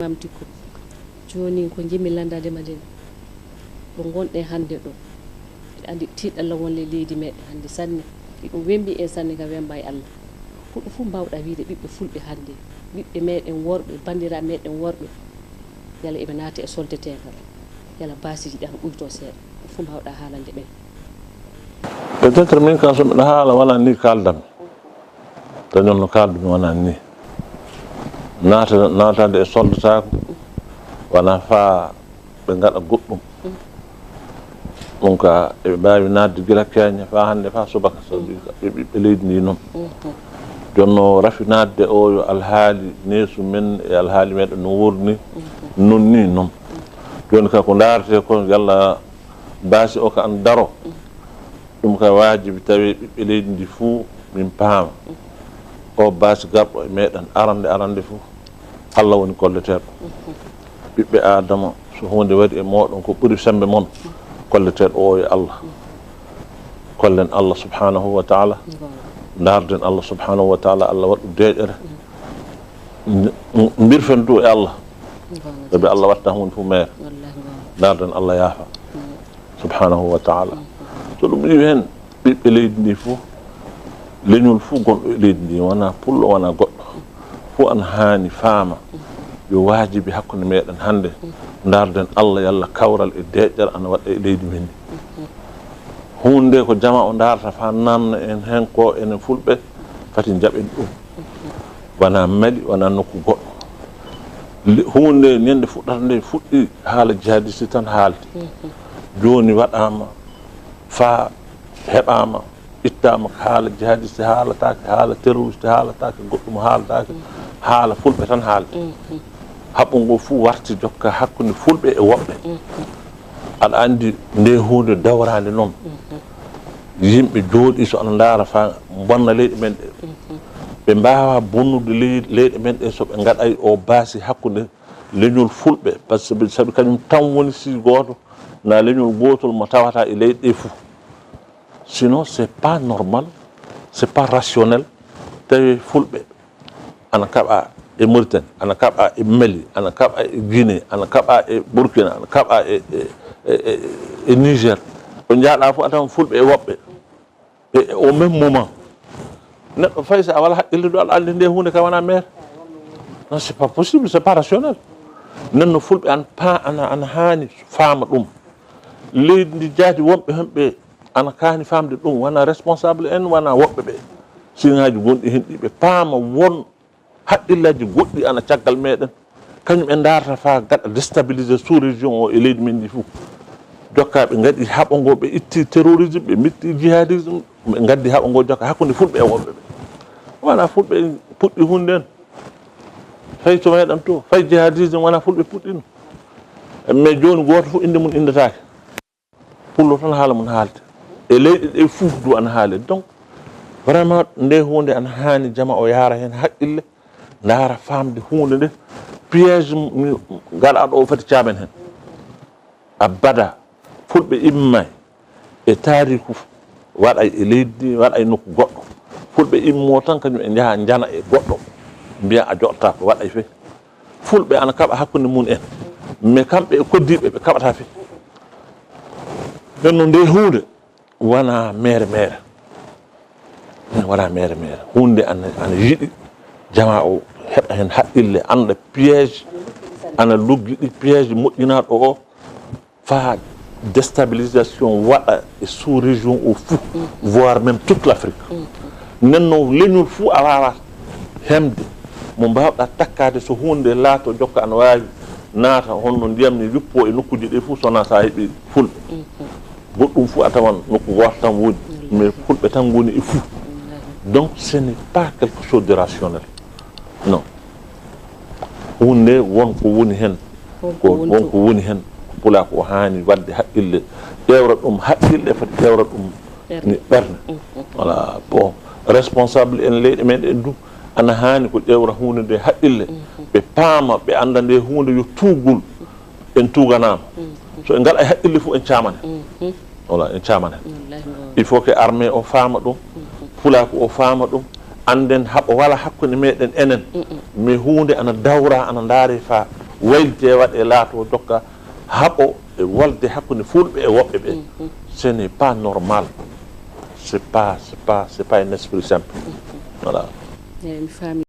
Mam tikko joni ko jimi landade maden bo gonɗe hande ɗo andi tiɗalla wonle leydi meɗen hande sanne ɗum wembi en sanne ka wemba e Allah huɗo fu mbawɗa wiide ɓiɓɓe fulɓe hande ɓiɓɓe meɗen worɓe bandira meɗen worɓe yala eɓe naati e soldetegal yala basiji ɗan ɓuyto seeɗa fu mbawɗa haalande ɓen peut-être min kan so miɗa haala wala ni kaldami dañon no kaldumi wona ni naatade e soldetako wona fa ɓe gaɗa goɗɗum ɗum ka eɓe mbawi nadde guila keña fa hande fa subaka so ɓiɓɓe leydi ndi noon jonno rafi nadde o yo alhaali neesu men e alhaali meɗen no wurni non ni noon joni ka ko darete ko yalla baasi o ka an daro ɗum ka wajibi tawi ɓiɓɓe leydi ndi fuu min paama o baasi garɗo e meɗen arande fuu Allah woni kolleteɗo ɓiɓɓe adama so hunde waɗi e moɗon ko ɓuuri sembe moon kolleteɗo o e Allah kollen Allah subhanahu wa ta'ala darden Allah subhanahu wa ta'ala Allah waɗu deƴere mbirfen du e Allah sabi Allah watta hunde fuu mere darden Allah yaafa subhanahu wa ta'ala so ɗum iwi hen ɓiɓɓe leydi ndi fuu leñol fuu gonɗo e leydi ndi wona pullo wona goɗɗo fuu an haani faama yo waajibi hakkude meɗen hannde darden Allah yalla kawral e deƴƴere ana waɗa e leydi men ndi hunde ko jama o darata fa namna en hen ko enen fulɓe fati jaɓen ɗum wona mali wona nokku goɗɗo hunde ñande fuɗɗata nde fuɗɗi haala jihadiste tan haalde joni waɗama fa heɓama ittama ko haala jihadiste haalatake haala terroriste haalatake goɗɗum haalatake haala fulɓe tan haalde haɓɓo ngo fuu warti jokka hakkude fulɓe e woɓɓe aɗa andi nde hunde dawrande noon yimɓe jooɗi so ana ndaara fa bonna leyɗe men ɗe ɓe mbawa bonnude leyɗe men ɗe so ɓe gaɗay o baasi hakkude leñol fulɓe par ce que saabi kañum tan woni si goto na leñol gotol mo tawata e leyɗe ɗe fuu sinon c'est pas normal c'est pas rationnel tawi fulɓe ana kaɓa e Mauritanie ana kaɓa e Mali ana kaɓa e Guinée ana kaɓa e Burkina ana kaɓa e Niger ɓe jaaɗa fof a tawan fulɓe e woɓɓe e au même moment neɗɗo fay so a wala haqqille ɗo aɗa andi nde hunde ka wona maire non c'est pas possible c'est pas rationnel nen no fulɓe ana haani faama ɗum leydi ndi jaati wonɓe hemɓe ana kaani famde ɗum wona responsable en wona woɓɓe ɓe siŋaji gonɗi hen ɗi ɓe paama won haqqillaji goɗɗi ana caggal meɗen kañum en darata fa gaɗa déstabilisé sous région o e leydi men ndi fuu jokka ɓe gaɗi haɓo ngo ɓe itti terrorisme ɓe mitti jihadisme ɓe gaddi haɓo ngo jokka hakkude fulɓe e woɓɓe ɓe wona fulɓe puɗɗi hunde en fay to meɗen to fay jihadisme wona fulɓe puɗɗino mais joni goto fof inde mum indetake pullo tan haala mum haalde e leyɗe ɗe fuu du ana haale donc vraiment nde hunde ana haani jama o yaara hen haqqille ndaara famde hunde nde piége gaɗaɗo o fati caamen hen abada fulɓe immay e taariku waɗay e leydi waɗay nokku goɗɗo fulɓe immo tan kañum e jaaha jana e goɗɗo mbiya a joɗata ko waɗay fe fulɓe ana kaɓa hakkude mum en mais kamɓe e koddiɓe ɓe kaɓata fe nden no nde hunde wona mere hunde ana yiɗi jama o heɓa hen haqqille anda piége ana luggiɗi piége moƴƴinaɗo o fa déstabilisation waɗa e sous région o fou voire même toute l'Afrique nenno leñol fuu a wawa hemde mo mbawɗa takkade so hunde laato jokka ana wawi naata honno ndiyam ni wippo e nokkuji ɗe fuu sona sa heeɓi fulɓe goɗɗum fuu a tawan nokku goto tan woni mais fulɓe tan goni e fuu donc ce n'est pas quelque chose de rationnel non hunde wonko woni hen wonko woni hen pula ko haani wadde haqqille ƴewra ɗum haqqille foti ƴewra ɗum ni ɓerde voilà bon responsable en leyɗe men en du ana haani ko ƴewra hunde nde haqqille ɓe paama ɓe anda nde hunde yo tuugol en tuuganama so en gaɗa haqqille fof en caman hen voilà en caman hen il faut que armée o faama ɗum pulako o faama ɗum anden haɓa wala hakkude meɗen enen mais hunde ana dawra ana ndaare fa waylite waɗe laato dokka haɓo e wolde hakkude fulɓe e woɓɓe ɓe. Ce n'est pas normal. C'est pas un esprit simple. Voilà. Une famille.